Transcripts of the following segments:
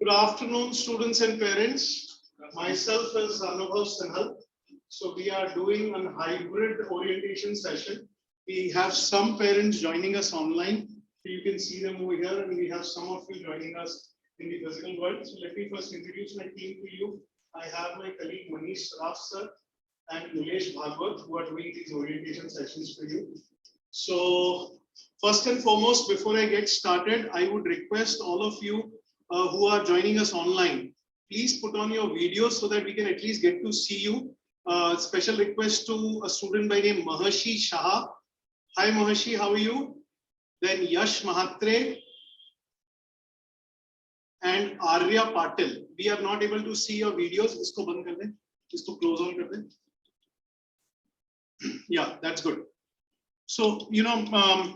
Good afternoon, students and parents. Myself is Anubhav Sinhal. So we are doing a hybrid orientation session. We have some parents joining us online. So you can see them over here, and we have some of you joining us in the physical world. So let me first introduce my team to you. I have my colleague Manish Saraf sir and Nilesh Bhagwat who are doing these orientation sessions for you. So first and foremost, before I get started, I would request all of you who are joining us online, please put on your videos so that we can at least get to see you. Special request to a student by name Maharshi Shah. Hi Maharshi, how are you? Then Yash Mahatre and Arya Patil. We are not able to see your videos. Isko band kar de. Isko close on kar de. Yeah, that's good. So,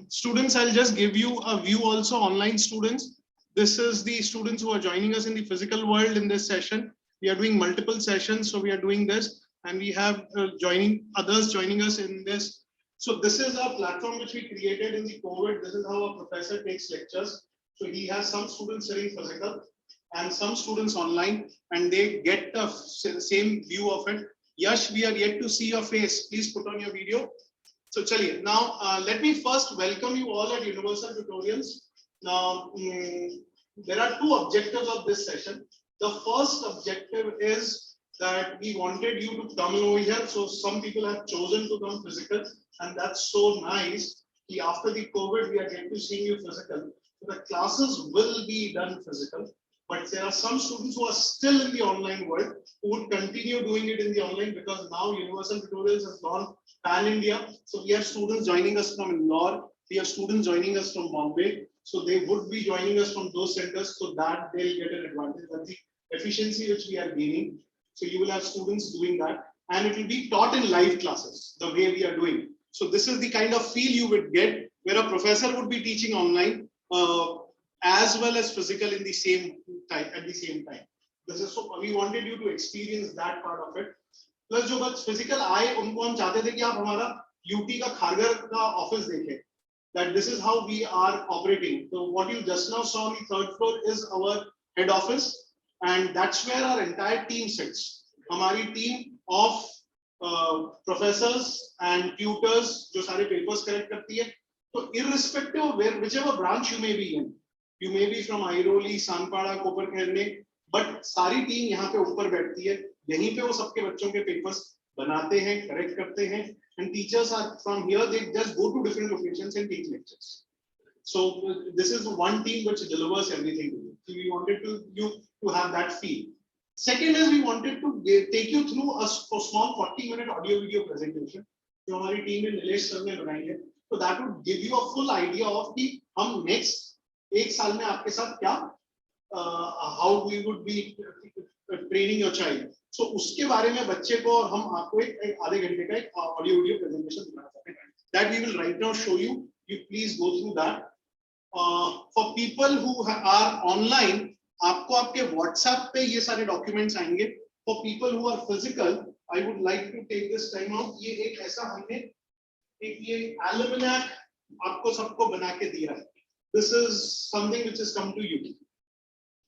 students, I'll just give you a view also, online students. This is the students who are joining us in the physical world in this session. We are doing multiple sessions, so we are doing this, and we have others joining us in this. So this is our platform which we created in the COVID. This is how a professor takes lectures. So he has some students studying physical and some students online, and they get the same view of it. Yash, we are yet to see your face. Please put on your video. So chaliye. Now, let me first welcome you all at Universal Tutorials. Now, there are two objectives of this session. The first objective is that we wanted you to come over here. So some people have chosen to come physical, and that's so nice. After the COVID, we are getting to see you physical. So the classes will be done physical, but there are some students who are still in the online world who would continue doing it in the online, because now Universal Tutorials has gone pan-India. So we have students joining us from Indore, we have students joining us from Bombay. So they would be joining us from those centers, so that they'll get an advantage. That's the efficiency which we are gaining. So you will have students doing that, and it will be taught in live classes the way we are doing. So this is the kind of feel you would get where a professor would be teaching online as well as physical in the same time at the same time. This is so we wanted you to experience that part of it. Plus, जो बच्चे physical आए उनको हम चाहते थे कि आप हमारा UT का खारगर का office देखें. That this is how we are operating. So what you just now saw on the third floor is our head office, and that's where our entire team sits. Hamari team of professors and tutors जो सारे papers correct करती है. So irrespective of whichever branch you may be in, you may be from Airoli, Sanpada, Koperkerne, but सारी team यहाँ पे ऊपर बैठती है. यहीं पे वो सबके बच्चों के papers बनाते हैं, correct करते हैं. And teachers are from here, they just go to different locations and take lectures. So this is one team which delivers everything to you. So we wanted you to have that feel. Second is we wanted to take you through a small 40-minute audio video presentation. जो हमारी team में Nilesh sir ने बनाई है. So that would give you a full idea of कि हम next एक साल में आपके साथ क्या how we would be training your child. So उसके बारे में बच्चे को और हम आपको एक आधे घंटे का एक ऑडियो वीडियो प्रेजेंटेशन दिखाना चाहते हैं. That we will right now show you. You please go through that. For people who are online, आपको आपके WhatsApp पे ये सारे documents आएंगे. For people who are physical, I would like to take this time out. ये एक ऐसा हमने एक ये almanac आपको सबको बना के दिया है. This is something which has come to you.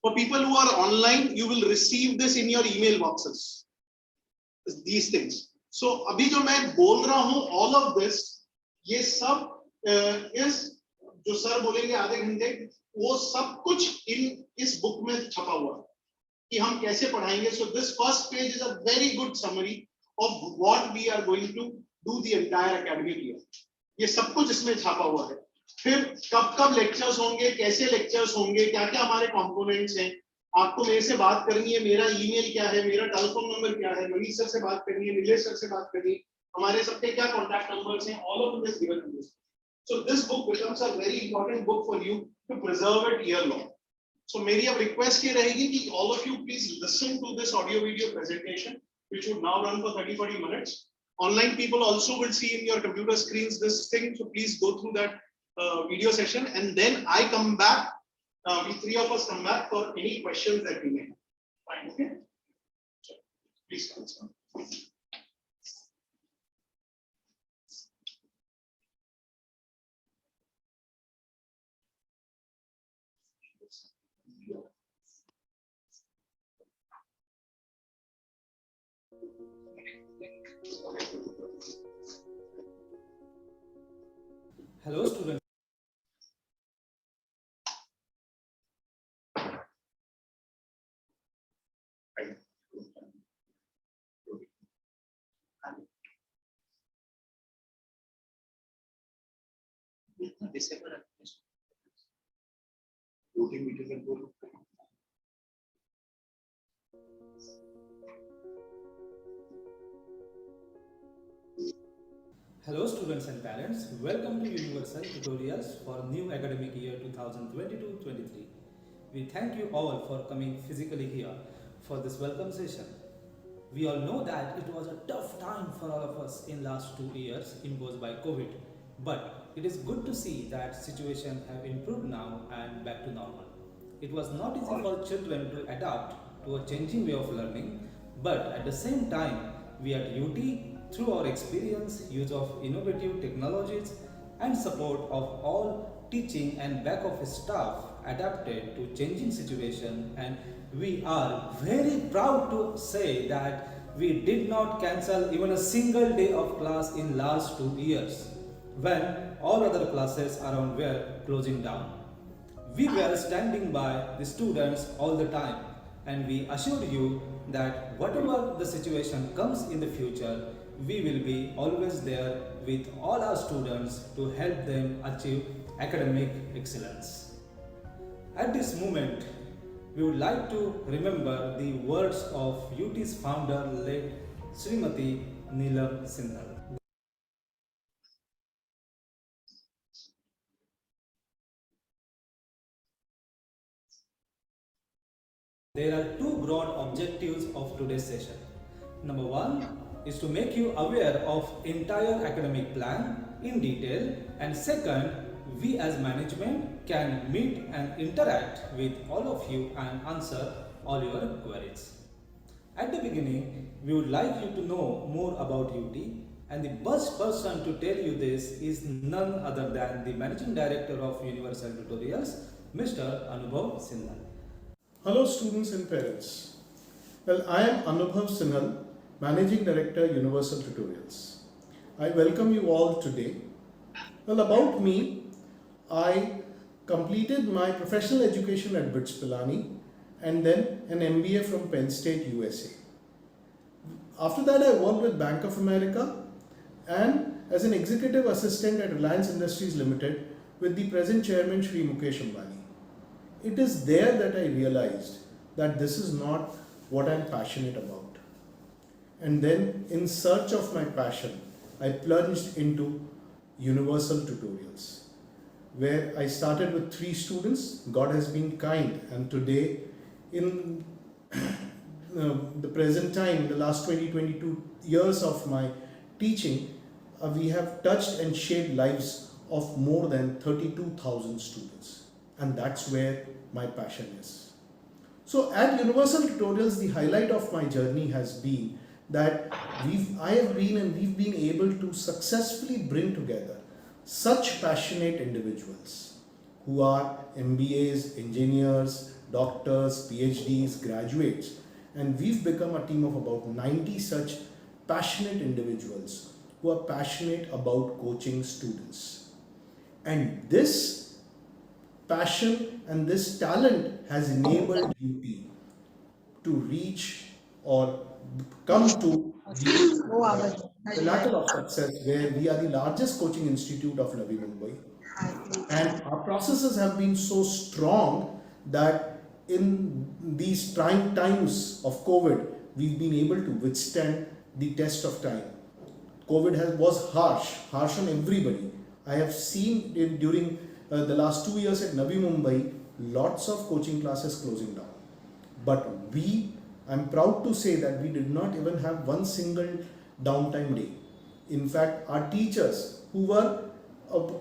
For people who are online, you will receive this in your email boxes. These things. So, अभी जो मैं बोल रहा हूँ, all of this, ये सब is जो सर बोलेंगे आधे घंटे, वो सब कुछ इस book में छपा हुआ है कि हम कैसे पढ़ाएंगे. So this first page is a very good summary of what we are going to do the entire academic year. ये सब कुछ इसमें छापा हुआ है. फिर कब लेक्चर्स होंगे, कैसे लेक्चर्स होंगे, क्या-क्या हमारे कंपोनेंट्स हैं, आपको मेरे से बात करनी है, मेरा ईमेल क्या है, मेरा टेलीफोन नंबर क्या है, मनीष सर से बात करनी है, नीलेश सर से बात करनी है, हमारे सबके क्या कांटेक्ट नंबर्स हैं, all of this given in this. So this book becomes a very important book for you to preserve it year long. So मेरी अब रिक्वेस्ट ये रहेगी कि all of you please listen to this audio video presentation which would now run for 30-40 minutes. Online people also will see in your computer screens this thing, so please go through that video session, and then I come back, we three of us come back for any questions that we may have. Fine, okay? So, please answer. Hello students. Hello students and parents. Welcome to Universal Tutorials for new academic year 2022-23. We thank you all for coming physically here for this welcome session. We all know that it was a tough time for all of us in last 2 years imposed by COVID. But it is good to see that situation have improved now and back to normal. It was not easy for children to adapt to a changing way of learning, but at the same time, we at UT, through our experience, use of innovative technologies, and support of all teaching and back office staff, adapted to changing situation, and we are very proud to say that we did not cancel even a single day of class in last 2 years when all other classes around were closing down. We were standing by the students all the time, and we assured you that whatever the situation comes in the future, we will be always there with all our students to help them achieve academic excellence. At this moment, we would like to remember the words of UT's founder, late Srimati Neelam Singhal. There are two broad objectives of today's session. Number one is to make you aware of entire academic plan in detail, and second, we as management can meet and interact with all of you and answer all your queries. At the beginning, we would like you to know more about UT, and the best person to tell you this is none other than the Managing Director of Universal Tutorials, Mr. Anubhav Singhal. Hello students and parents. Well, I am Anubhav Singhal, Managing Director, Universal Tutorials. I welcome you all today. Well, about me, I completed my professional education at BITS Pilani and then an MBA from Penn State, USA. After that, I worked with Bank of America and as an executive assistant at Reliance Industries Limited with the present chairman Shri Mukesh Ambani. It is there that I realized that this is not what I'm passionate about. And then, in search of my passion, I plunged into Universal Tutorials, where I started with 3 students. God has been kind, and today, in the present time, the last 22 years of my teaching, we have touched and shaped lives of more than 32,000 students. And that's where my passion is. So at Universal Tutorials, the highlight of my journey has been that we've been able to successfully bring together such passionate individuals who are MBAs, engineers, doctors, PhDs, graduates, and we've become a team of about 90 such passionate individuals who are passionate about coaching students. And this passion and this talent has enabled UP to reach or come to the pinnacle of success, where we are the largest coaching institute of Navi Mumbai. And our processes have been so strong that in these trying times of COVID, we've been able to withstand the test of time. COVID was harsh on everybody. I have seen during the last 2 years at Navi Mumbai, lots of coaching classes closing down. But I'm proud to say that we did not even have one single downtime day. In fact, our teachers who were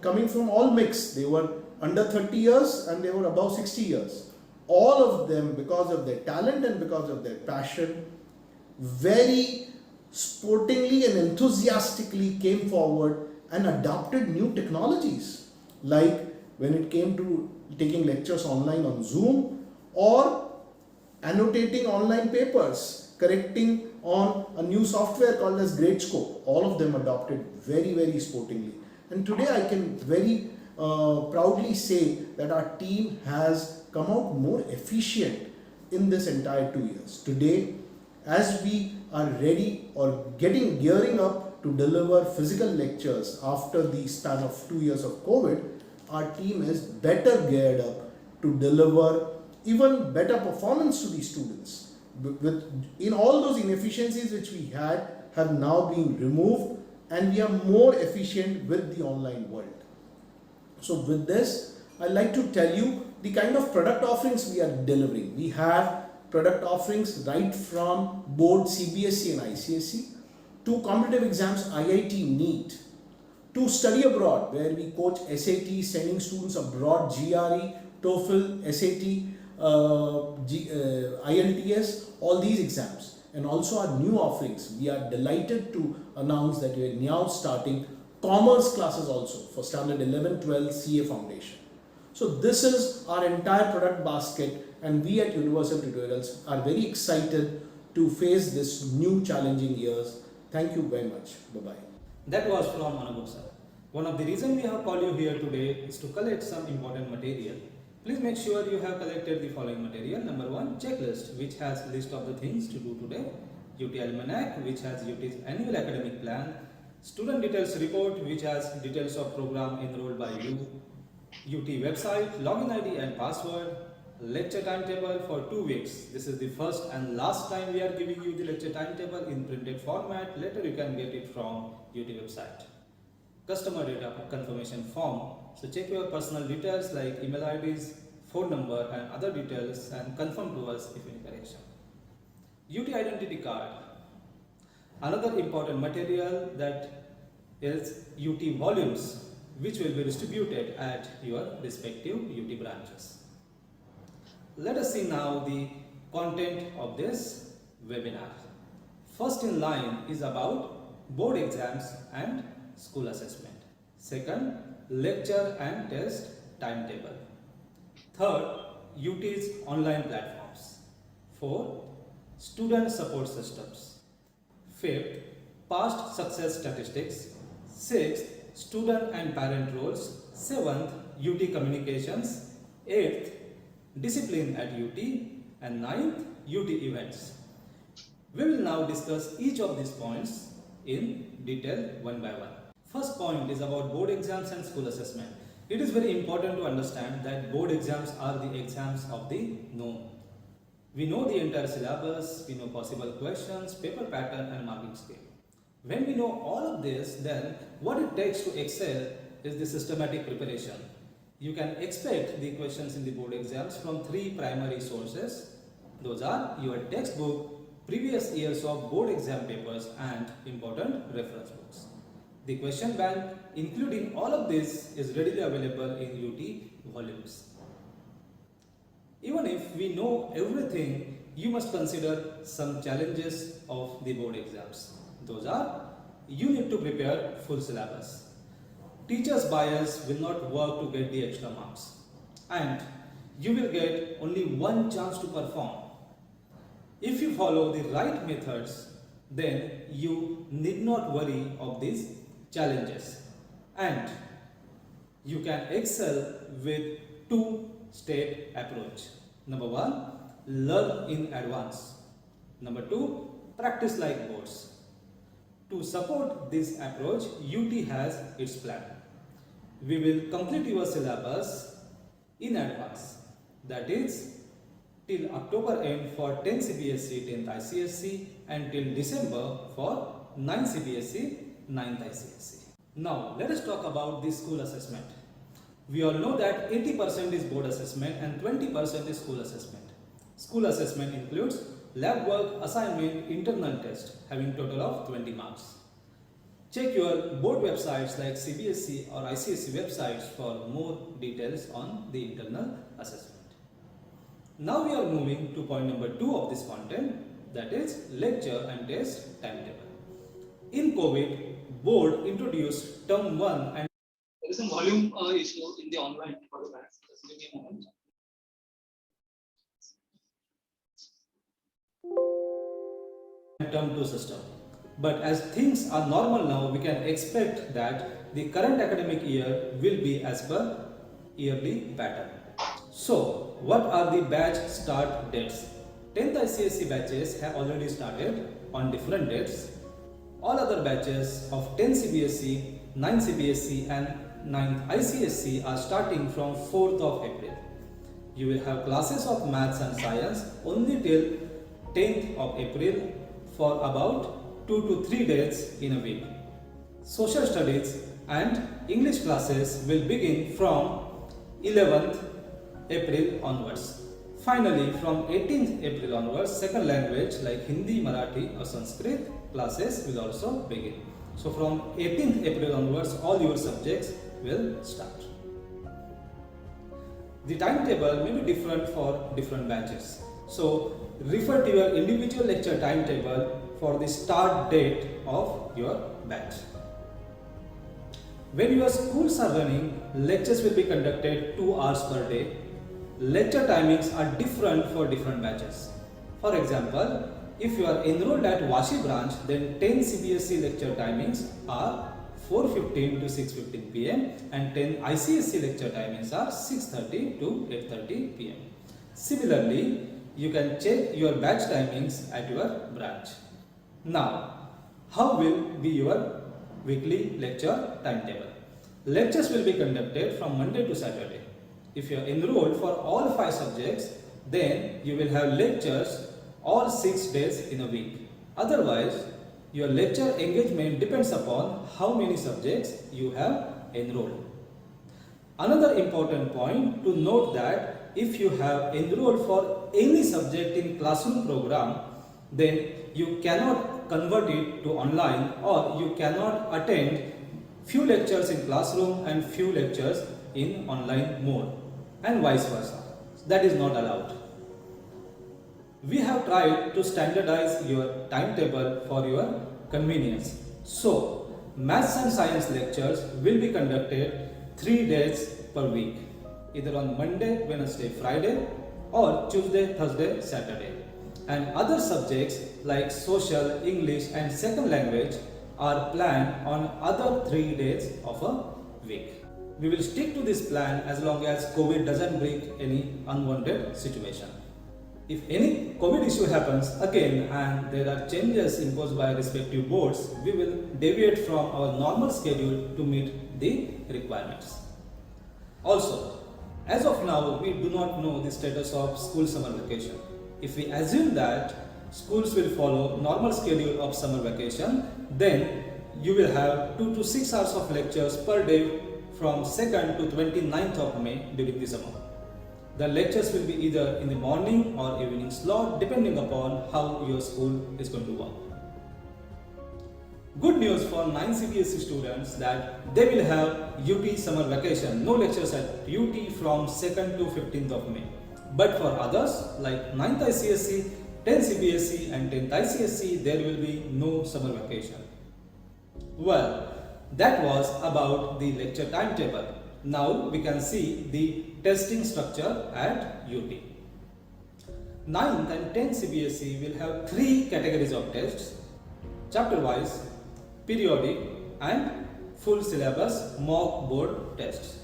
coming from all mix, they were under 30 years and they were above 60 years. All of them, because of their talent and because of their passion, very sportingly and enthusiastically came forward and adopted new technologies, like when it came to taking lectures online on Zoom or annotating online papers, correcting on a new software called as GradeScope. All of them adopted very, very sportingly. And today I can very proudly say that our team has come out more efficient in this entire 2 years. Today, as we are ready or gearing up to deliver physical lectures after the span of 2 years of COVID, our team is better geared up to deliver even better performance to the students. In all those inefficiencies which we had have now been removed, and we are more efficient with the online world. So with this, I'd like to tell you the kind of product offerings we are delivering. We have product offerings right from board CBSE and ICSE to competitive exams IIT NEET to study abroad, where we coach SAT, sending students abroad, GRE, TOEFL, SAT, IELTS, all these exams. And also our new offerings. We are delighted to announce that we are now starting commerce classes also for standard 11, 12 CA foundation. So this is our entire product basket, and we at Universal Tutorials are very excited to face this new challenging years. Thank you very much. Bye-bye. That was from Anubhav sir. One of the reasons we have called you here today is to collect some important material. Please make sure you have collected the following material. Number 1, checklist, which has list of the things to do today. UT Almanac, which has UT's annual academic plan. Student details report, which has details of program enrolled by you. UT website, login ID and password. Lecture timetable for 2 weeks. This is the first and last time we are giving you the lecture timetable in printed format. Later you can get it from UT website. Customer data confirmation form. So check your personal details like email IDs, phone number and other details and confirm to us if any correction. UT identity card. Another important material that is UT volumes, which will be distributed at your respective UT branches. Let us see now the content of this webinar. First in line is about board exams and school assessment. Second, lecture and test timetable. Third, UT's online platforms. Fourth, student support systems. Fifth, past success statistics. Sixth, student and parent roles. Seventh, UT communications. Eighth, discipline at UT. And ninth, UT events. We will now discuss each of these points in detail one by one. First point is about board exams and school assessment. It is very important to understand that board exams are the exams of the known. We know the entire syllabus, we know possible questions, paper pattern and marking scheme. When we know all of this, then what it takes to excel is the systematic preparation. You can expect the questions in the board exams from 3 primary sources. Those are your textbook, previous years of board exam papers and important reference books. The question bank, including all of this, is readily available in UT volumes. Even if we know everything, you must consider some challenges of the board exams. Those are, you need to prepare full syllabus. Teachers' bias will not work to get the extra marks. And you will get only one chance to perform. If you follow the right methods, then you need not worry of these challenges. And you can excel with 2-step approach. Number 1, learn in advance. Number 2, practice like boards. To support this approach, UT has its plan. We will complete your syllabus in advance. That is, till October end for 10 CBSE, 10th ICSE and till December for 9 CBSE, 9th ICSE. Now, let us talk about the school assessment. We all know that 80% is board assessment and 20% is school assessment. School assessment includes lab work, assignment, internal test having total of 20 marks. Check your board websites like CBSE or ICSE websites for more details on the internal assessment. Now we are moving to point number 2 of this content, that is lecture and test timetable. In COVID, board introduced term 1 and there is a volume issue in the online for the class. Just give me a moment. term 2 system. But as things are normal now, we can expect that the current academic year will be as per yearly pattern. So, what are the batch start dates? 10th ICSE batches have already started on different dates. All other batches of 10 CBSE, 9 CBSE and 9th ICSE are starting from 4th of April. You will have classes of maths and science only till 10th of April for about 2 to 3 days in a week. Social studies and English classes will begin from 11th April onwards. Finally, from 18th April onwards, second language like Hindi, Marathi or Sanskrit classes will also begin. So from 18th April onwards, all your subjects will start. The timetable may be different for different batches. So refer to your individual lecture timetable for the start date of your batch. When your schools are running, lectures will be conducted 2 hours per day. Lecture timings are different for different batches. For example, if you are enrolled at Vashi branch, then 10 CBSE lecture timings are 4:15 to 6:15 pm and 10 ICSE lecture timings are 6:30 to 8:30 pm. Similarly, you can check your batch timings at your branch. Now, how will be your weekly lecture timetable? Lectures will be conducted from Monday to Saturday. If you are enrolled for all 5 subjects, then you will have lectures all 6 days in a week. Otherwise, your lecture engagement depends upon how many subjects you have enrolled. Another important point to note that if you have enrolled for any subject in classroom program, then you cannot convert it to online or you cannot attend few lectures in classroom and few lectures in online mode and vice versa. That is not allowed. We have tried to standardize your timetable for your convenience. So, maths and science lectures will be conducted 3 days per week, either on Monday, Wednesday, Friday or Tuesday, Thursday, Saturday. And other subjects like social, English and second language are planned on other 3 days of a week. We will stick to this plan as long as COVID doesn't bring any unwanted situation. If any COVID issue happens again and there are changes imposed by respective boards, we will deviate from our normal schedule to meet the requirements. Also, as of now, we do not know the status of school summer vacation. If we assume that schools will follow normal schedule of summer vacation, then you will have 2 to 6 hours of lectures per day from 2nd to 29th of May during the summer. The lectures will be either in the morning or evening slot depending upon how your school is going to work. Good news for 9 CBSE students that they will have UT summer vacation, no lectures at UT from 2nd to 15th of May. But for others like 9th ICSE, 10 CBSE and 10th ICSE, there will be no summer vacation. Well, that was about the lecture timetable. Now we can see the testing structure at UT. 9th and 10th CBSE will have 3 categories of tests: chapter wise, periodic and full syllabus mock board tests.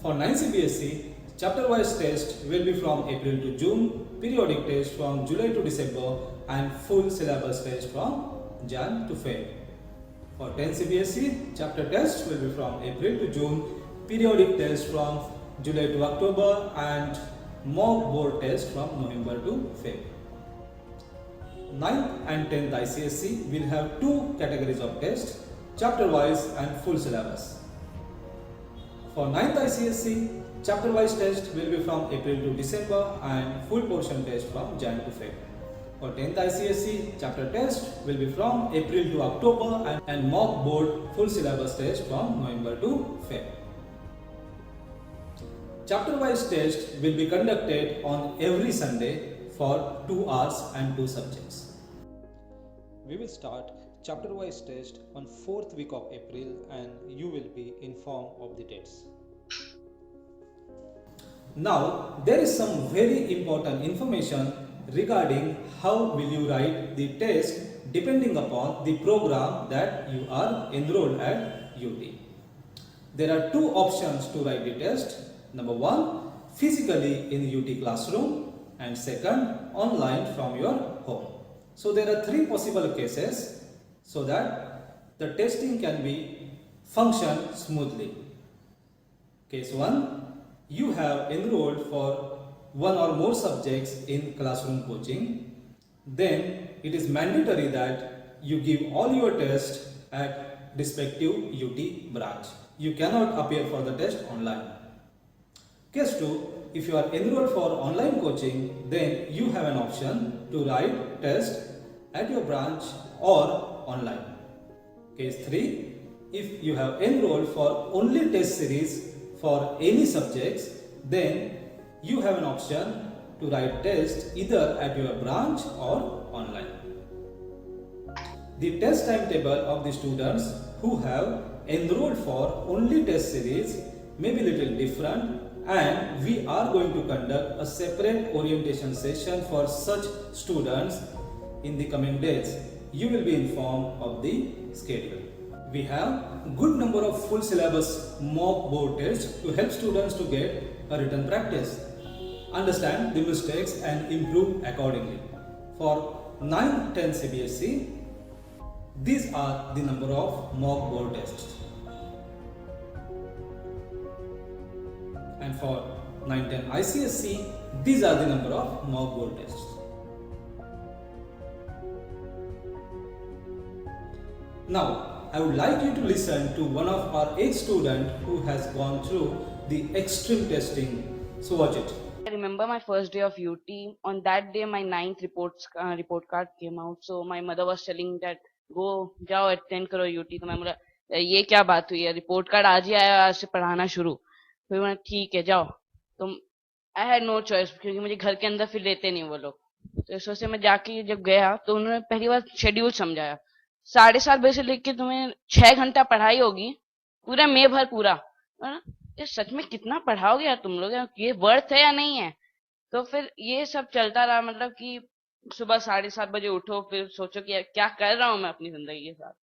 For 9 CBSE, chapter wise test will be from April to June, periodic test from July to December and full syllabus test from Jan to Feb. For 10 CBSE, chapter test will be from April to June, periodic test from July to October and mock board test from November to Feb. 9th and 10th ICSE will have 2 categories of tests, chapter wise and full syllabus. For 9th ICSE, chapter wise test will be from April to December and full portion test from Jan to Feb. For 10th ICSE, chapter test will be from April to October and mock board full syllabus test from November to Feb. Chapter wise test will be conducted on every Sunday for 2 hours and 2 subjects. We will start chapter wise test on 4th week of April and you will be informed of the dates. Now there is some very important information regarding how will you write the test depending upon the program that you are enrolled at UT. There are two options to write the test. Number one, physically in UT classroom, and second, online from your home. So there are three possible cases so that the testing can be function smoothly. Case 1, you have enrolled for one or more subjects in classroom coaching. Then it is mandatory that you give all your tests at respective UT branch. You cannot appear for the test online. Case 2, if you are enrolled for online coaching, then you have an option to write test at your branch or online. Case 3, if you have enrolled for only test series for any subjects, then you have an option to write test either at your branch or online. The test timetable of the students who have enrolled for only test series may be little different, and we are going to conduct a separate orientation session for such students in the coming days. You will be informed of the schedule. We have good number of full syllabus mock board tests to help students to get a written practice, understand the mistakes and improve accordingly. For 9-10 CBSE, these are the number of mock board tests. And for 9-10 ICSE, these are the number of mock board tests. Now, I would like you to listen to one of our ex-student who has gone through the extreme testing. So watch it. I remember my first day of UT. On that day, my ninth report card came out. So my mother was telling that go जाओ attend करो UT. तो मैं बोला ये क्या बात हुई है, रिपोर्ट कार्ड आज ही आया, आज से पढ़ाना शुरू. फिर मैंने ठीक है जाओ. तो I had no choice क्योंकि मुझे घर के अंदर फिर लेते नहीं वो लोग. तो इस वजह से मैं जाके जब गया तो उन्होंने पहली बार शेड्यूल समझाया. 7:30 बजे से लेके तुम्हें 6 घंटा पढ़ाई होगी पूरा मई भर पूरा. ये सच में कितना पढ़ाओगे यार तुम लोग, ये वर्थ है या नहीं है. तो फिर ये सब चलता रहा, मतलब कि सुबह 7:30 बजे उठो, फिर सोचो कि क्या कर रहा हूँ मैं अपनी जिंदगी के साथ.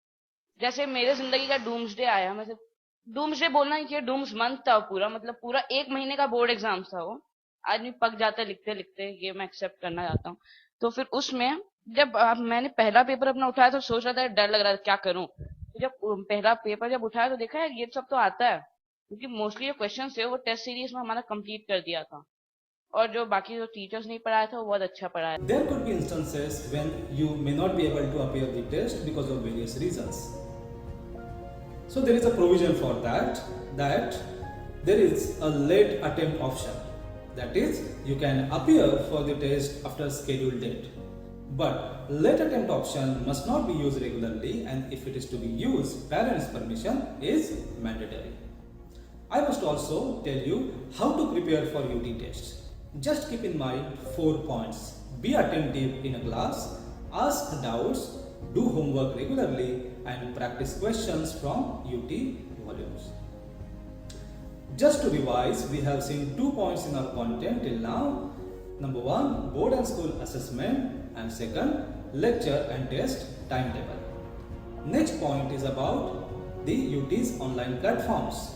जैसे मेरे जिंदगी का डूम्सडे आया, मैं डूम्सडे बोलना नहीं चाहिए, डूम्स मंथ था पूरा, मतलब पूरा 1 महीने का बोर्ड एग्जाम था वो. आदमी पक जाता है लिखते लिखते, ये मैं एक्सेप्ट करना चाहता हूँ. तो फिर उसमें जब मैंने पहला पेपर अपना उठाया तो सोच रहा था डर लग रहा था क्या करूं. तो जब पहला पेपर जब उठाया तो देखा है ये सब तो आता है, क्योंकि मोस्टली जो क्वेश्चन थे वो टेस्ट सीरीज में हमारा कंप्लीट कर दिया था, और जो बाकी जो टीचर्स ने पढ़ाया था वो बहुत अच्छा पढ़ाया. There could be instances when you may not be able to appear the test because of various reasons. So there is a provision for that there is a late attempt option. That is, you can appear for the test after scheduled date. But late attempt option must not be used regularly, and if it is to be used, parents' permission is mandatory. I must also tell you how to prepare for UT tests. Just keep in mind 4 points. Be attentive in a class, ask doubts, do homework regularly, and practice questions from UT volumes. Just to revise, we have seen 2 points in our content till now. Number 1, board and school assessment, and second, lecture and test timetable. Next point is about the UT's online platforms.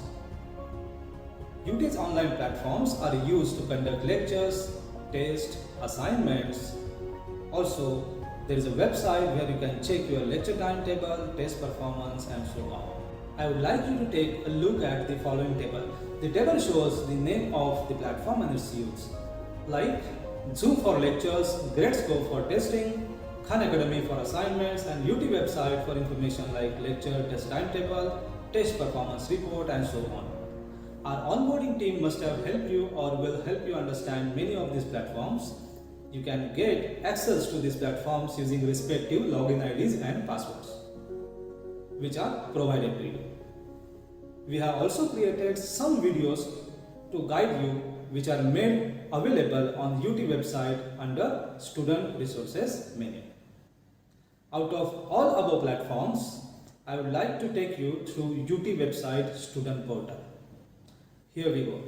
UT's online platforms are used to conduct lectures, tests, assignments. Also, there is a website where you can check your lecture timetable, test performance, and so on. I would like you to take a look at the following table. The table shows the name of the platform and its use, like Zoom for lectures, Gradescope for testing, Khan Academy for assignments, and UT website for information like lecture, test timetable, test performance report, and so on. Our onboarding team must have helped you or will help you understand many of these platforms. You can get access to these platforms using respective login IDs and passwords, which are provided to you. We have also created some videos to guide you, which are made available on UT website under Student Resources menu. Out of all above platforms, I would like to take you through UT website student portal. Here we go.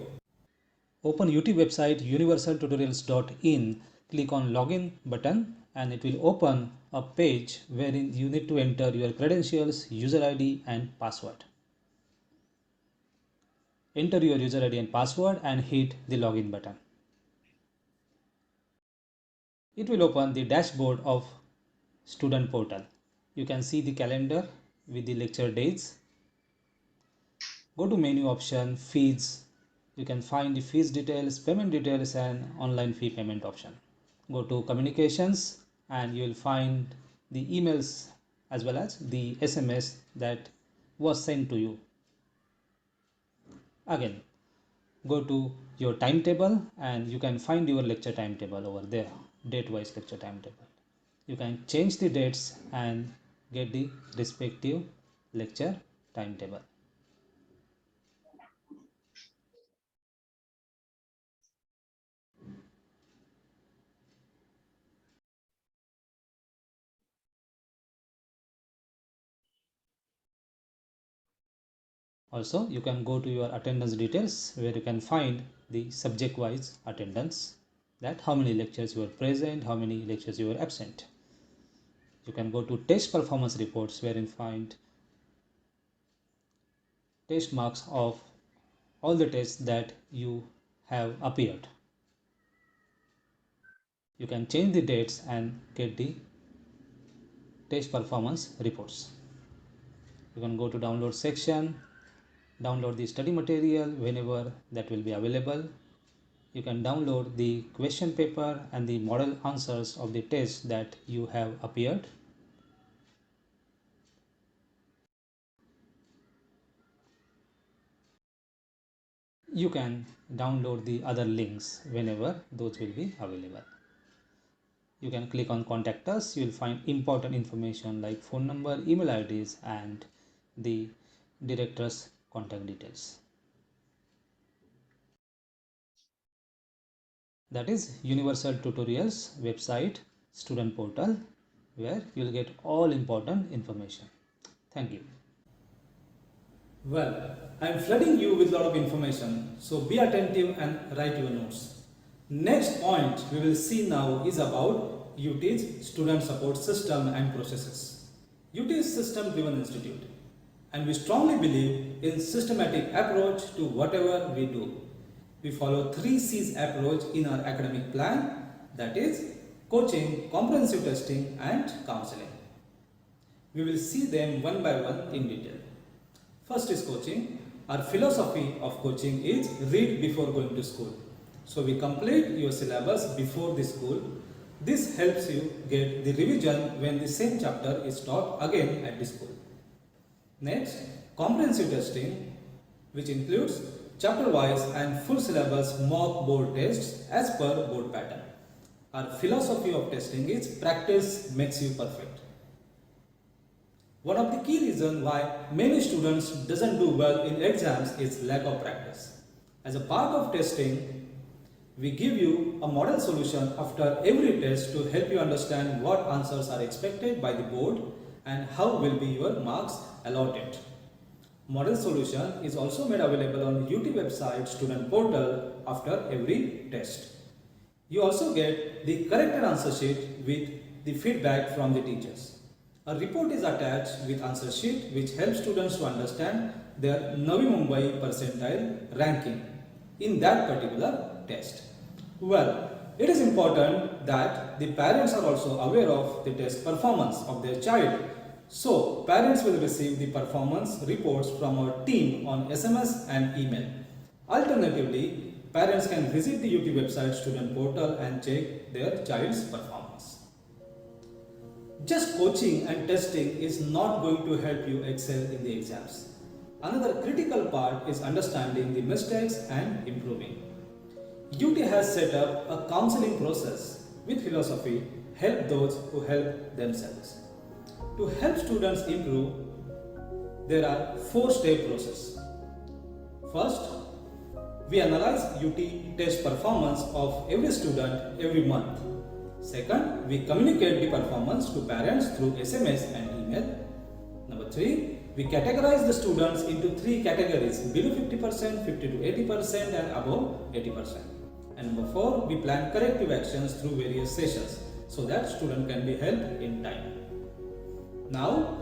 Open UT website universaltutorials.in, click on login button and it will open a page wherein you need to enter your credentials, user ID and password. Enter your user ID and password and hit the login button. It will open the dashboard of student portal. You can see the calendar with the lecture dates. Go to menu option, fees. You can find the fees details, payment details and online fee payment option. Go to communications and you will find the emails as well as the SMS that was sent to you. Again, go to your timetable and you can find your lecture timetable over there, date wise lecture timetable. You can change the dates and get the respective lecture timetable. Also, you can go to your attendance details where you can find the subject wise attendance, that how many lectures you were present, how many lectures you were absent. You can go to test performance reports where you find test marks of all the tests that you have appeared. You can change the dates and get the test performance reports. You can go to download section, download the study material whenever that will be available. You can download the question paper and the model answers of the test that you have appeared. You can download the other links whenever those will be available. You can click on contact us. You will find important information like phone number, email IDs and the director's contact details. That is Universal Tutorials website student portal where you will get all important information. Thank you. Well, I am flooding you with a lot of information, so be attentive and write your notes. Next point we will see now is about UT's student support system and processes. UT is system driven institute and we strongly believe in systematic approach to whatever we do. We follow 3 C's approach in our academic plan, that is coaching, comprehensive testing and counseling. We will see them one by one in detail. First is coaching. Our philosophy of coaching is read before going to school. So we complete your syllabus before the school. This helps you get the revision when the same chapter is taught again at the school. Next, comprehensive testing, which includes chapter wise and full syllabus mock board tests as per board pattern. Our philosophy of testing is practice makes you perfect. One of the key reasons why many students doesn't do well in exams is lack of practice. As a part of testing, we give you a model solution after every test to help you understand what answers are expected by the board and how will be your marks allotted. Model solution is also made available on UT website student portal after every test. You also get the corrected answer sheet with the feedback from the teachers. A report is attached with answer sheet which helps students to understand their Navi Mumbai percentile ranking in that particular test. Well, it is important that the parents are also aware of the test performance of their child. So, parents will receive the performance reports from our team on SMS and email. Alternatively, parents can visit the UT website student portal and check their child's performance. Just coaching and testing is not going to help you excel in the exams. Another critical part is understanding the mistakes and improving. UT has set up a counseling process with philosophy, help those who help themselves. To help students improve, there are 4-step process. First, we analyze UT test performance of every student every month. Second, we communicate the performance to parents through SMS and email. Number 3, we categorize the students into 3 categories, below 50%, 50 to 80% and above 80%. And number 4, we plan corrective actions through various sessions. so that student can be helped in time. Now,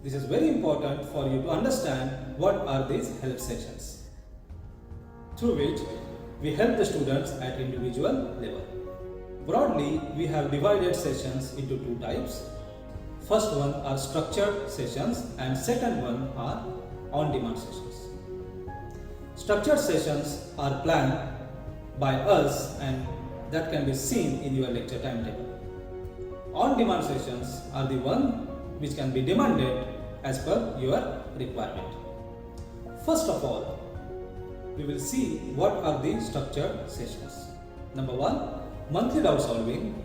this is very important for you to understand what are these help sessions, through which we help the students at individual level. Broadly, we have divided sessions into two types. First one are structured sessions and second one are on-demand sessions. Structured sessions are planned by us and that can be seen in your lecture timetable. On-demand sessions are the one which can be demanded as per your requirement. First of all, we will see what are the structured sessions. Number one, monthly doubt solving.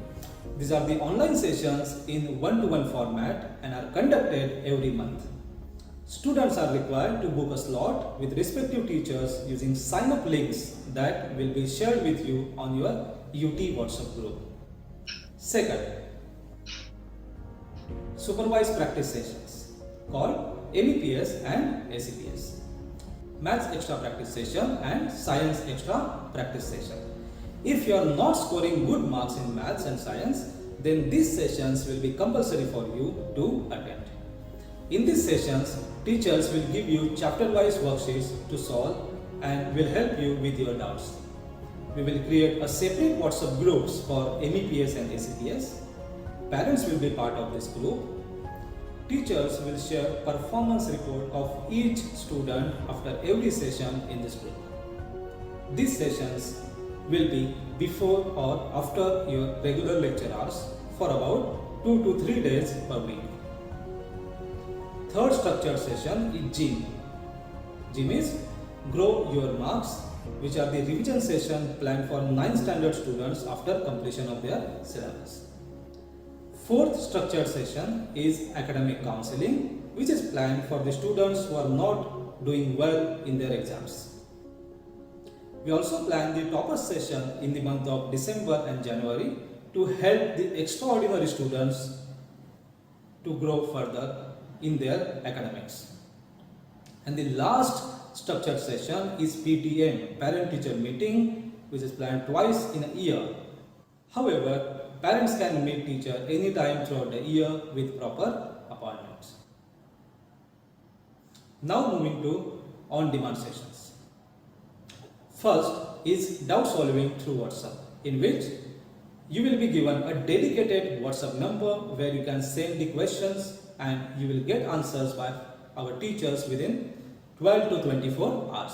These are the online sessions in one-to-one format and are conducted every month. Students are required to book a slot with respective teachers using sign-up links that will be shared with you on your UT WhatsApp group. Second, supervised practice sessions called MEPS and ACPS. Maths extra practice session and science extra practice session. If you are not scoring good marks in maths and science, then these sessions will be compulsory for you to attend. In these sessions, teachers will give you chapter-wise worksheets to solve and will help you with your doubts. We will create a separate WhatsApp groups for MEPS and ACPS. Parents will be part of this group. Teachers will share performance report of each student after every session in this group. These sessions will be before or after your regular lecture hours for about 2 to 3 days per week. Third structured session is GYM. GYM is Grow Your Marks, which are the revision session planned for 9th standard students after completion of their syllabus. Fourth structured session is academic counseling, which is planned for the students who are not doing well in their exams. We also plan the topper session in the month of December and January to help the extraordinary students to grow further in their academics. And the last structured session is PTM, Parent Teacher Meeting, which is planned twice in a year. However, parents can meet teacher anytime throughout the year with proper appointments. Now moving to on-demand sessions. First is doubt solving through WhatsApp, in which you will be given a dedicated WhatsApp number where you can send the questions and you will get answers by our teachers within 12 to 24 hours.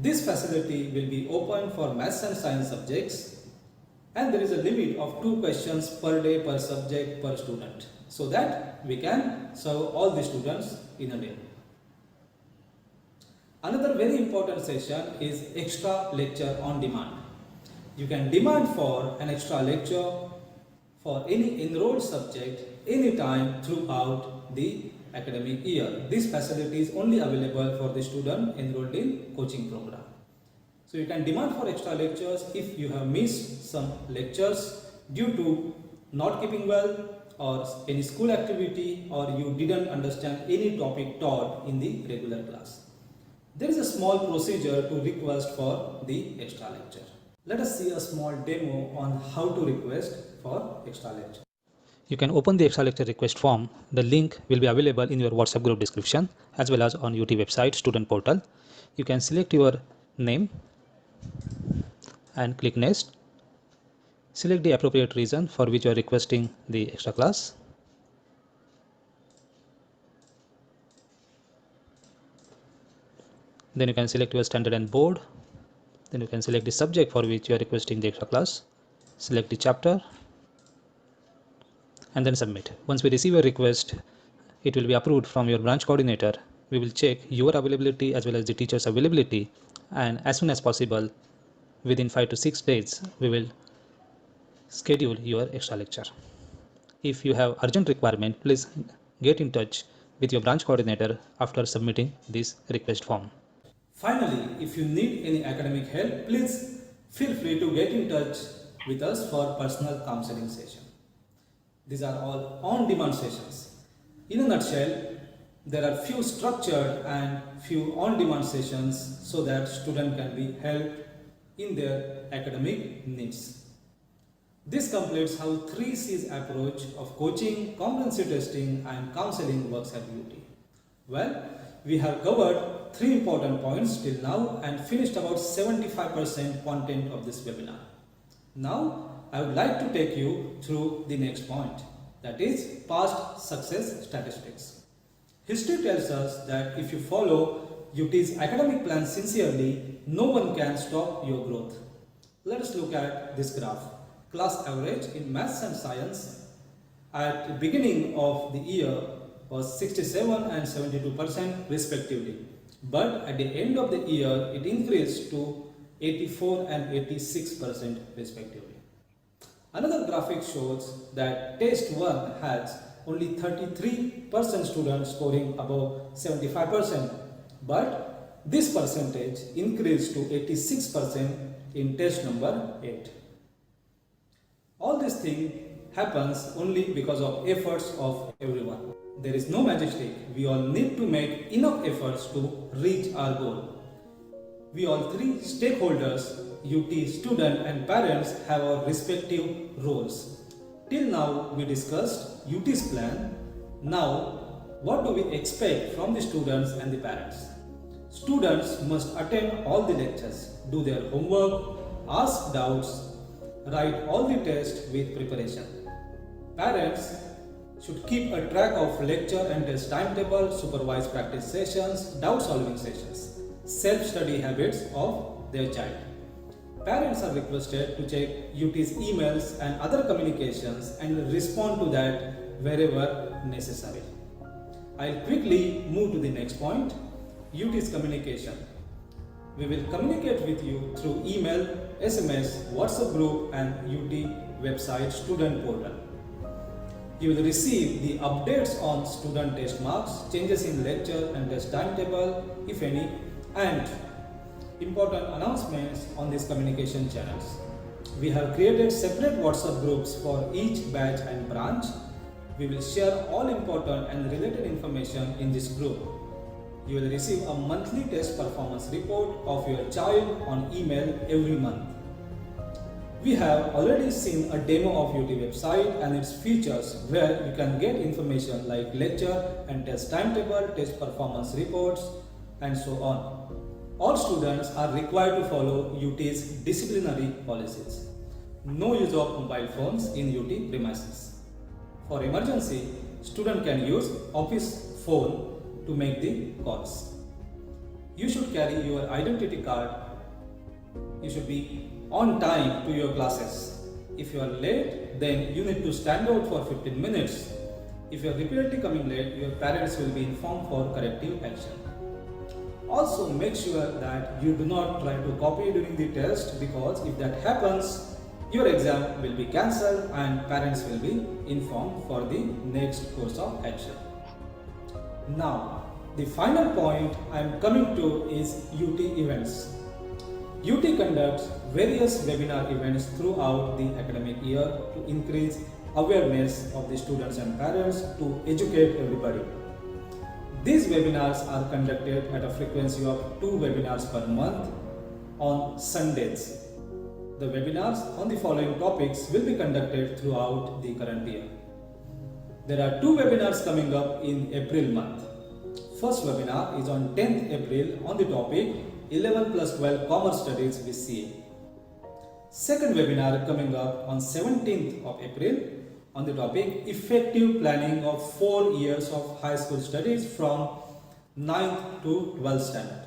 This facility will be open for maths and science subjects and there is a limit of 2 questions per day per subject per student so that we can serve all the students in a day. Another very important session is extra lecture on demand. You can demand for an extra lecture for any enrolled subject anytime throughout the academic year. This facility is only available for the student enrolled in coaching program. So you can demand for extra lectures if you have missed some lectures due to not keeping well or any school activity or you didn't understand any topic taught in the regular class. There is a small procedure to request for the extra lecture. Let us see a small demo on how to request for extra lecture. You can open the extra lecture request form. The link will be available in your WhatsApp group description as well as on UT website student portal. You can select your name and click next. Select the appropriate reason for which you are requesting the extra class. Then you can select your standard and board. Then you can select the subject for which you are requesting the extra class. Select the chapter and then submit. Once we receive your request, it will be approved from your branch coordinator. We will check your availability as well as the teacher's availability, and as soon as possible, within 5 to 6 days, we will schedule your extra lecture. If you have urgent requirement, please get in touch with your branch coordinator after submitting this request form. Finally, if you need any academic help, please feel free to get in touch with us for personal counseling session. These are all on-demand sessions. In a nutshell, there are few structured and few on-demand sessions so that student can be helped in their academic needs. This completes how 3 C's approach of coaching, competency testing and counseling works at UT. Well, we have covered 3 important points till now and finished about 75% content of this webinar. Now, I would like to take you through the next point, that is past success statistics. History tells us that if you follow UT's academic plan sincerely, no one can stop your growth. Let us look at this graph. Class average in maths and science at the beginning of the year was 67 and 72% respectively. But at the end of the year, it increased to 84 and 86% respectively. Another graphic shows that test 1 has only 33% students scoring above 75%, but this percentage increased to 86% in test number 8. All this thing happens only because of efforts of everyone. There is no magic stick. We all need to make enough efforts to reach our goal. We all 3 stakeholders, UT, student and parents have our respective roles. Till now we discussed UT's plan. Now what do we expect from the students and the parents? Students must attend all the lectures, do their homework, ask doubts, write all the tests with preparation. Parents should keep a track of lecture and test timetable, supervise practice sessions, doubt solving sessions, self-study habits of their child. Parents are requested to check UT's emails and other communications and respond to that wherever necessary. I'll quickly move to the next point, UT's communication. We will communicate with you through email, SMS, WhatsApp group and UT website student portal. You will receive the updates on student test marks, changes in lecture and test timetable, if any, and important announcements on these communication channels. We have created separate WhatsApp groups for each batch and branch. We will share all important and related information in this group. You will receive a monthly test performance report of your child on email every month. We have already seen a demo of UT website and its features where you can get information like lecture and test timetable, test performance reports and so on. All students are required to follow UT's disciplinary policies. No use of mobile phones in UT premises. For emergency, student can use office phone to make the calls. You should carry your identity card. You should be on time to your classes. If you are late, then you need to stand out for 15 minutes. If you are repeatedly coming late, your parents will be informed for corrective action. Also make sure that you do not try to copy during the test, because if that happens, your exam will be cancelled and parents will be informed for the next course of action. Now, the final point I am coming to is UT events. UT conducts various webinar events throughout the academic year to increase awareness of the students and parents, to educate everybody. These webinars are conducted at a frequency of 2 webinars per month on Sundays. The webinars on the following topics will be conducted throughout the current year. There are 2 webinars coming up in April month. First webinar is on 10th April on the topic 11 plus 12 Commerce Studies with CA. Second webinar coming up on 17th of April on the topic Effective Planning of 4 years of High School Studies from 9th to 12th standard.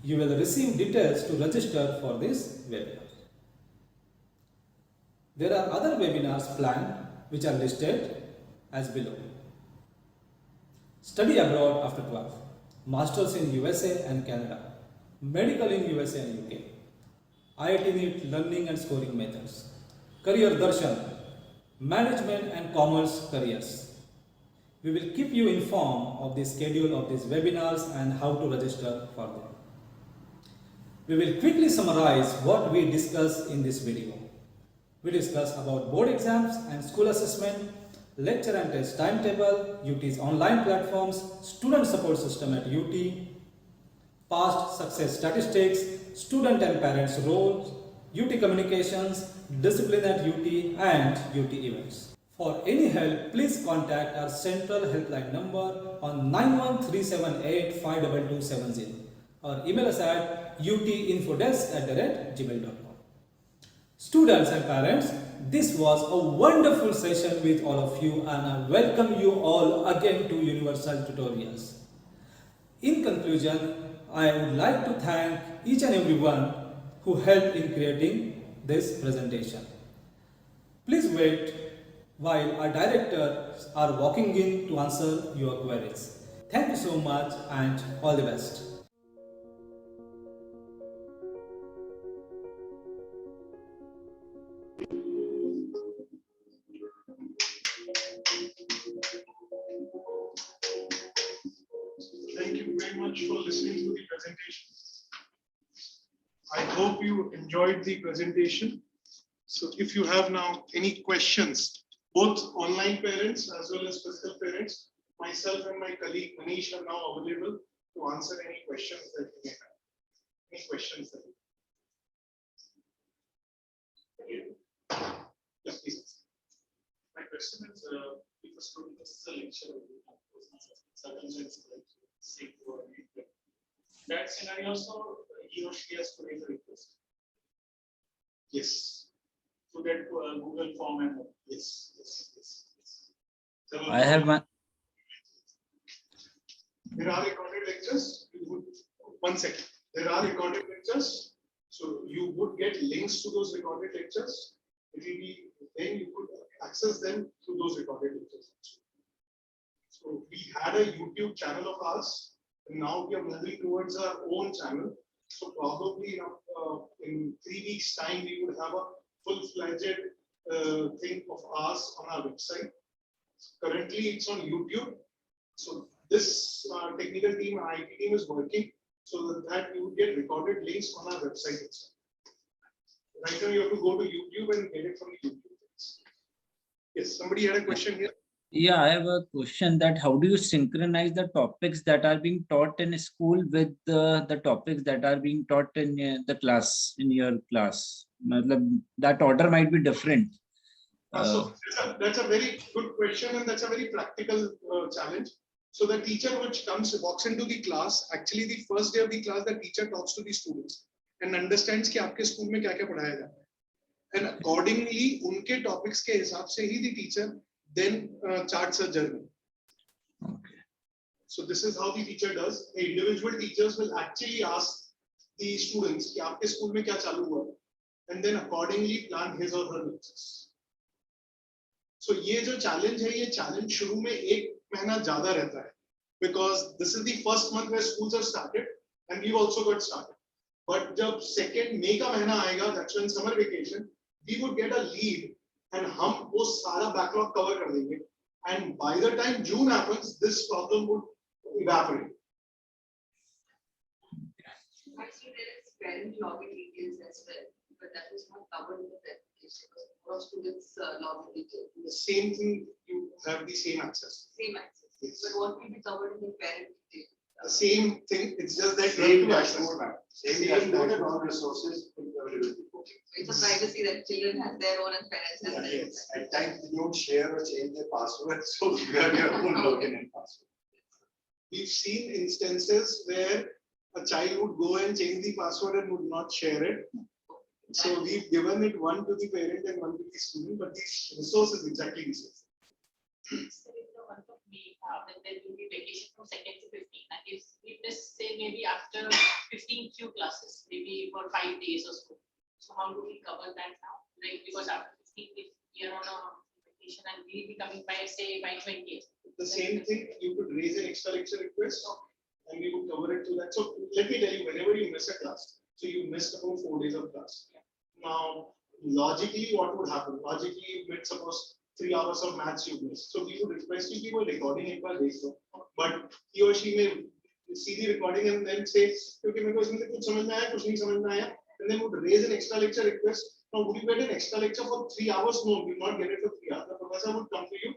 You will receive details to register for this webinar. There are other webinars planned which are listed as below. Study abroad after 12, Masters in USA and Canada, Medical in USA and UK, IIT NEET learning and scoring methods, Career Darshan, Management and Commerce careers. We will keep you informed of the schedule of these webinars and how to register for them. We will quickly summarize what we discussed in this video. We discussed about board exams and school assessment, lecture and test timetable, UT's online platforms, student support system at UT, past success statistics, student and parents' roles, UT communications, discipline at UT and UT events. For any help, please contact our central helpline number on 91378 or email us at utinfodesk@gmail.com. Students and parents, this was a wonderful session with all of you and I welcome you all again to Universal Tutorials. In conclusion, I would like to thank each and everyone who helped in creating this presentation. Please wait while our directors are walking in to answer your queries. Thank you so much and all the best. Thank you very much for listening to the presentation. I hope you enjoyed the presentation. So if you have now any questions, both online parents as well as physical parents, myself and my colleague Manish are now available to answer any questions that you may have. Any questions that you have? Yes, please. My question is, if a student is a lecturer, circumstances like sick or anything, that scenario also he or she has to raise a request Yes. to that Google form and Yes. I have one. There are recorded lectures. One second. There are recorded lectures. So you would get links to those recorded lectures. It will be, then you could access them through those recorded lectures. So we had a YouTube channel of ours, and now we are moving towards our own channel. So probably in 3 weeks' time, we would have a full-fledged thing of ours on our website. Currently, it's on YouTube. So this technical team, IT team is working so that you would get recorded links on our website itself. Right now, you have to go to YouTube and get it from YouTube. Yes, somebody had a question here. Yeah, I have a question that how do you synchronize the topics that are being taught in school with the topics that are being taught in the class, in your class? That order might be different. So that's a very good question, and that's a very practical challenge. So the teacher which walks into the class, actually the first day of the class, the teacher talks to the students and understands कि आपके school में क्या-क्या पढ़ाया जाता है. And accordingly, उनके topics के हिसाब से ही the teacher then charts a journey. Okay. So this is how the teacher does. The individual teachers will actually ask the students कि आपके स्कूल में क्या चालू हुआ, and then accordingly plan his or her lectures. So ये जो challenge है, ये challenge शुरू में 1 महीना ज़्यादा रहता है, because this is the first month where schools have started and we've also got started. But जब second May का महीना आएगा, that's when summer vacation, we would get a lead and हम वो सारा backlog cover कर देंगे. And by the time June happens, this problem would evaporate. Actually, there is parent login details as well, but that is not covered in the presentation because all students login details. The same thing, you have the same access. Same access. Yes. But what will be covered in the parent detail? The same thing, it's just that Same you have to access. dashboard, Same dashboard and dashboard. all resources available. So it's a privacy that children have their own and parents have their own. Yes, at times they don't share or change their password, so you have your own login and password. We've seen instances where a child would go and change the password and would not share it. So we've given it one to the parent and one to the student, but these resources exactly the same. So in the month of May, then there will be vacation from 2nd to 15th. And if let's say maybe after 15 Q classes, maybe for 5 days or so. So how do we cover that now? Like because after 15th, if you're on a vacation and we'll be coming by say by 20th. The same thing, you could raise an extra lecture request and we would cover it to that. So let me tell you, whenever you miss a class, so you missed about 4 days of class. Now, logically, what would happen? Logically, you missed suppose 3 hours of maths you missed. So we would request you to recording it by day. But he or she may see the recording and then say, okay, मेरे को इसमें कुछ समझ में आया, कुछ नहीं समझ में आया, and then would raise an extra lecture request. Now, would you get an extra lecture for 3 hours? No, you will not get it for 3 hours. The professor would come to you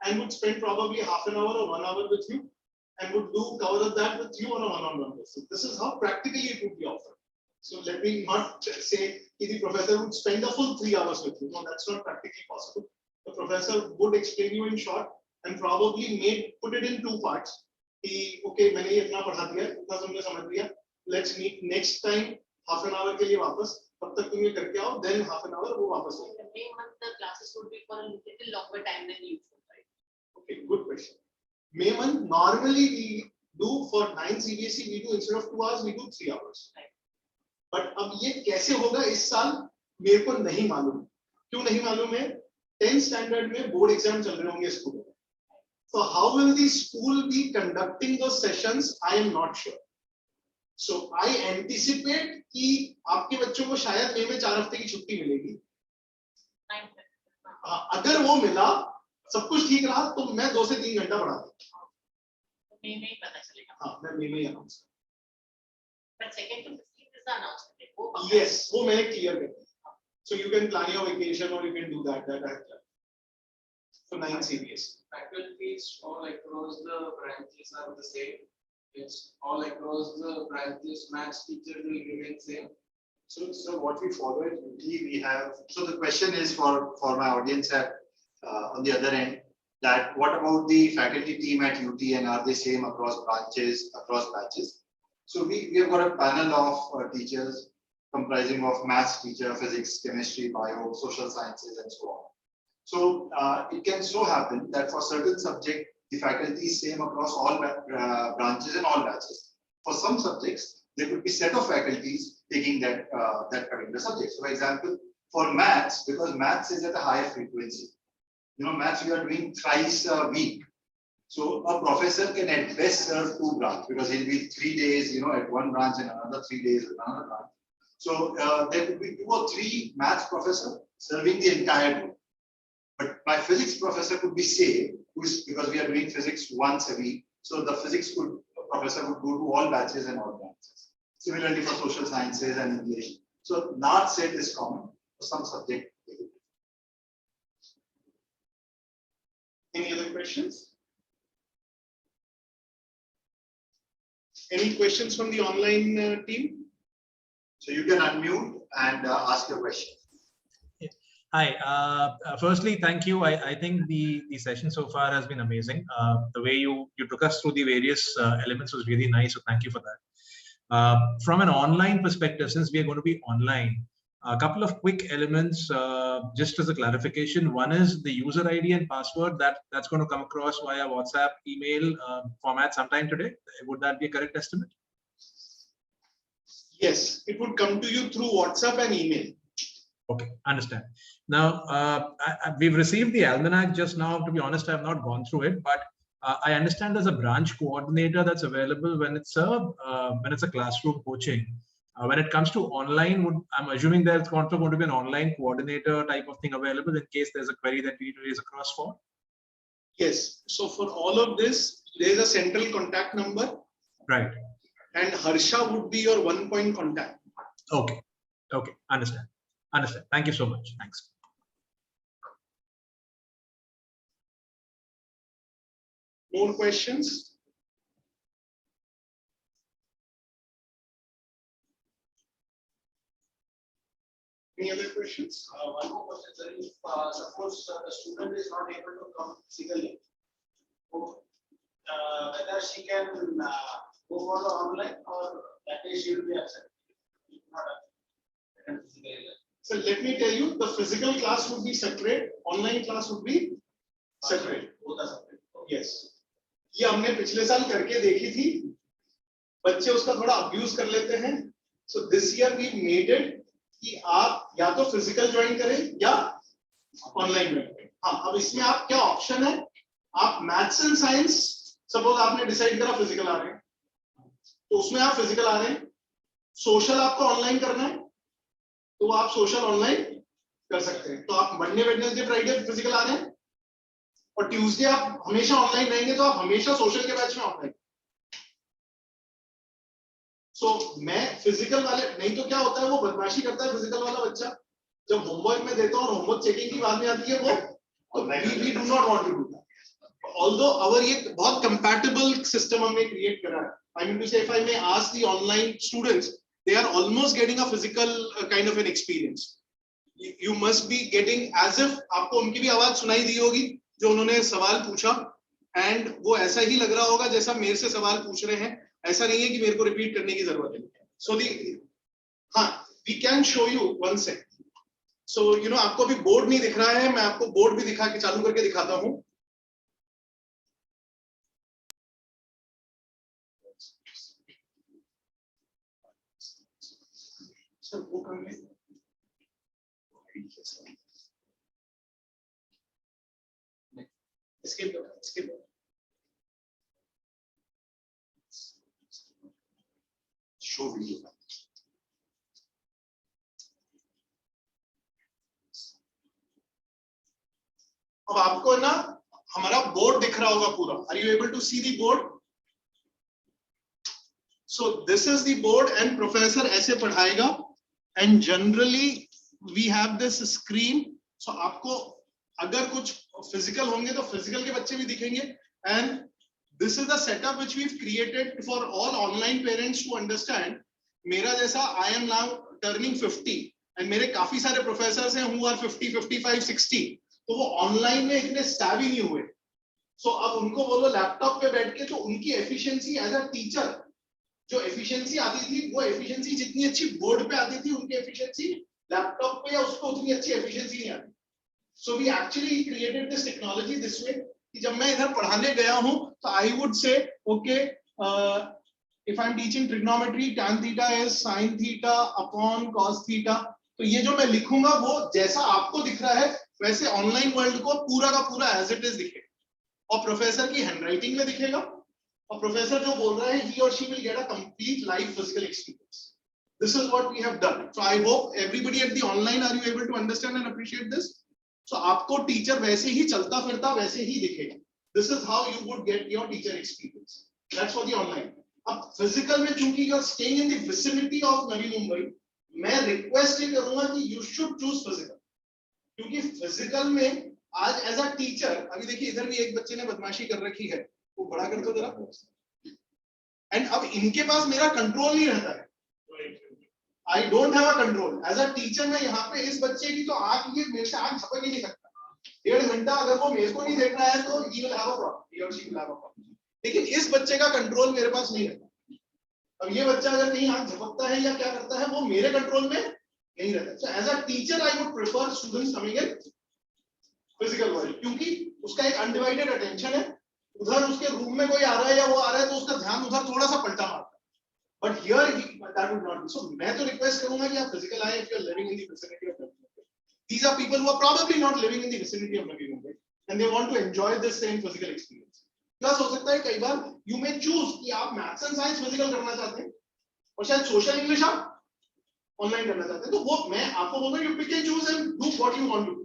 and would spend probably half an hour or 1 hour with you and would cover that with you on a one-on-one basis. This is how practically it would be offered. So let me not say the professor would spend a full 3 hours with you. No, that's not practically possible. The professor would explain you in short and probably put it in 2 parts. Okay, मैंने ये इतना पढ़ा दिया, इतना तुमने समझ लिया. Let's meet next time half an hour के लिए वापस. तब तक तुम ये करके आओ. Then half an hour वो वापस हो. The May month the classes would be for a little longer time than usual, right? Okay, good question. May month normally we do for 9 CBSE we do instead of 2 hours we do 3 hours. But अब ये कैसे होगा इस साल मेरे को नहीं मालूम. क्यों नहीं मालूम है? 10th standard में बोर्ड एग्जाम चल रहे होंगे स्कूल में. So how will the school be conducting those sessions? I am not sure. So I anticipate कि आपके बच्चों को शायद मई में 4 हफ्ते की छुट्टी मिलेगी. अगर वो मिला, सब कुछ ठीक रहा तो मैं 2 से 3 घंटा पढ़ा दूंगा. May में ही पता चलेगा. हाँ, मैं मई में ही अनाउंस करूंगा. But 2nd to 15th is the announcement. वो पक्का. Yes, वो मैंने क्लियर कर दिया. So you can plan your vacation or you can do that. That I have done. So 9 CBSE. Faculties all across the branches are the same. It's all across the branches. Maths teachers will remain same. So what we follow at UT, we have. So the question is for my audience at on the other end, that what about the faculty team at UT and are they same across branches, across batches? So we have got a panel of teachers comprising of maths teacher, physics, chemistry, bio, social sciences, and so on. So it can so happen that for certain subject, the faculty is same across all branches and all batches. For some subjects, there could be set of faculties taking that particular subject. So for example, for maths, because maths is at a higher frequency, maths we are doing thrice a week. So a professor can at best serve 2 branches because he'll be 3 days, at one branch and another 3 days at another branch. So there could be 2 or 3 maths professors serving the entire group. But my physics professor could be same, because we are doing physics once a week. So the physics professor would go to all batches and all branches. Similarly for social sciences and English. So large set is common for some subject. Any other questions? Any questions from the online team? So you can unmute and ask your question. Hi. Firstly, thank you. I think the session so far has been amazing. The way you took us through the various elements was really nice. So thank you for that. From an online perspective, since we are going to be online, a couple of quick elements just as a clarification. One is the user ID and password that's going to come across via WhatsApp, email format sometime today. Would that be a correct estimate? Yes, it would come to you through WhatsApp and email. Okay, understand. Now, we've received the almanac just now. To be honest, I have not gone through it, but I understand there's a branch coordinator that's available when it's a classroom coaching. When it comes to online, I'm assuming there's also going to be an online coordinator type of thing available in case there's a query that we need to raise across for. Yes. So for all of this, there is a central contact number. Right. And Harsha would be your 1-point contact. Okay. Okay. Understand. Understand. Thank you so much. Thanks. More questions? Any other questions? One more question, sir. If suppose the student is not able to come physically, whether she can go for the online or that day she will be absent. So let me tell you, the physical class would be separate, online class would be separate. Both are separate. Yes. ये हमने पिछले साल करके देखी थी, बच्चे उसका थोड़ा अब्यूज कर लेते हैं. So this year we made it कि आप या तो फिजिकल ज्वाइन करें या ऑनलाइन ज्वाइन करें. हाँ, अब इसमें आप क्या ऑप्शन है, आप मैथ्स एंड साइंस सपोज आपने डिसाइड करा फिजिकल आ रहे हैं, तो उसमें आप फिजिकल आ रहे हैं. सोशल आपको ऑनलाइन करना है तो आप सोशल ऑनलाइन कर सकते हैं. तो आप मंडे वेडनेसडे फ्राइडे फिजिकल आ रहे हैं और ट्यूसडे आप हमेशा ऑनलाइन रहेंगे तो आप हमेशा सोशल के बैच में ऑनलाइन. सो मैं फिजिकल वाले नहीं तो क्या होता है, वो बदमाशी करता है फिजिकल वाला बच्चा, जब होमवर्क में देता हूं और होमवर्क चेकिंग की बात में आती है वो we do not want to do that. Although our ये बहुत कंपैटिबल सिस्टम हमने क्रिएट करा है. I mean to say if I may ask the online students, they are almost getting a physical kind of an experience. You must be getting as if आपको उनकी भी आवाज सुनाई दी होगी जो उन्होंने सवाल पूछा, एंड वो ऐसा ही लग रहा होगा जैसा मेरे से सवाल पूछ रहे हैं. ऐसा नहीं है कि मेरे को रिपीट करने की जरूरत है. So we can show you one second. So आपको अभी बोर्ड नहीं दिख रहा है, मैं आपको बोर्ड भी दिखा के चालू करके दिखाता हूँ. सर वो कर ले. इसके शो वीडियो. अब आपको ना हमारा बोर्ड दिख रहा होगा पूरा. Are you able to see the board? So this is the board and professor ऐसे पढ़ाएगा, and generally we have this screen. So आपको अगर कुछ फिजिकल होंगे तो फिजिकल के बच्चे भी दिखेंगे, and this is the setup which we have created for all online parents to understand. मेरा जैसा I am now turning 50 and मेरे काफी सारे प्रोफेसर्स हैं हु आर 50, 55, 60. तो वो ऑनलाइन में इतने स्टैबी नहीं हुए. सो अब उनको बोलो लैपटॉप पे बैठ के, तो उनकी एफिशिएंसी एज अ टीचर जो एफिशिएंसी आती थी, वो एफिशिएंसी जितनी अच्छी बोर्ड पे आती थी, उनकी एफिशिएंसी लैपटॉप पे या उसको उतनी अच्छी एफिशिएंसी नहीं आती. So we actually created this technology this way कि जब मैं इधर पढ़ाने गया हूं तो I would say okay, if I am teaching trigonometry, tan theta is sin theta upon cos theta. तो ये जो मैं लिखूंगा वो जैसा आपको दिख रहा है वैसे ऑनलाइन वर्ल्ड को पूरा का पूरा एज इट इज दिखेगा, और प्रोफेसर की हैंडराइटिंग में दिखेगा, और प्रोफेसर जो बोल रहा है ही और she will get a complete live physical experience. This is what we have done. So I hope everybody at the online, are you able to understand and appreciate this? So आपको teacher वैसे ही चलता फिरता वैसे ही दिखेगा. This is how you would get your teacher experience. That's for the online. अब physical में चूंकि you are staying in the vicinity of Navi Mumbai, मैं रिक्वेस्ट ये करूंगा कि you should choose physical. क्योंकि फिजिकल में आज एज अ टीचर, अभी देखिए इधर भी एक बच्चे ने बदमाशी कर रखी है, वो बड़ा कर दो जरा. एंड अब इनके पास मेरा कंट्रोल नहीं रहता है. I don't have a control as a teacher. मैं यहाँ पे इस बच्चे की तो आंख, ये मेरे से आंख झपक ही नहीं सकता. 1.5 घंटा अगर वो मेरे को नहीं देख रहा है तो he will have a problem, he or she will have a problem. लेकिन इस बच्चे का कंट्रोल मेरे पास नहीं रहता. अब ये बच्चा अगर कहीं आंख झपकता है या क्या करता है, वो मेरे कंट्रोल में नहीं रहता. So as a teacher I would prefer students coming in physical world, क्योंकि उसका एक अनडिवाइडेड अटेंशन है. उधर उसके रूम में कोई आ रहा है या वो आ रहा है तो उसका ध्यान उधर थोड़ा सा पलटा मारता है. But here that would not be. So मैं तो रिक्वेस्ट करूंगा कि आप फिजिकल आए if you are living in the vicinity of Navi Mumbai. These are people who are probably not living in the vicinity of Navi Mumbai and they want to enjoy this same physical experience. Plus हो सकता है कई बार you may choose कि आप maths and science physical करना चाहते हैं और शायद सोशल इंग्लिश आप ऑनलाइन करना चाहते हैं. तो वो मैं आपको बोलूंगा you pick and choose and do what you want to do.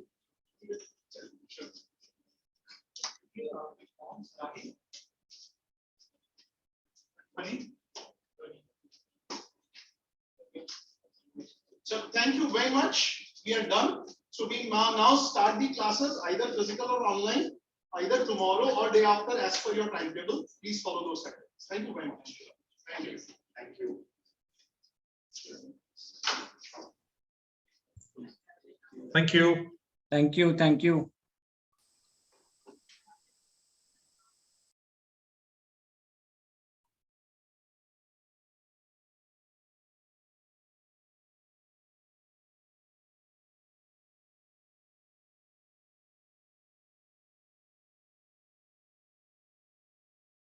So thank you very much. We are done. So we now start the classes either physical or online, either tomorrow or day after as per your timetable. Please follow those timelines. Thank you very much. Thank you. Thank you. Thank you. Thank you. Thank you.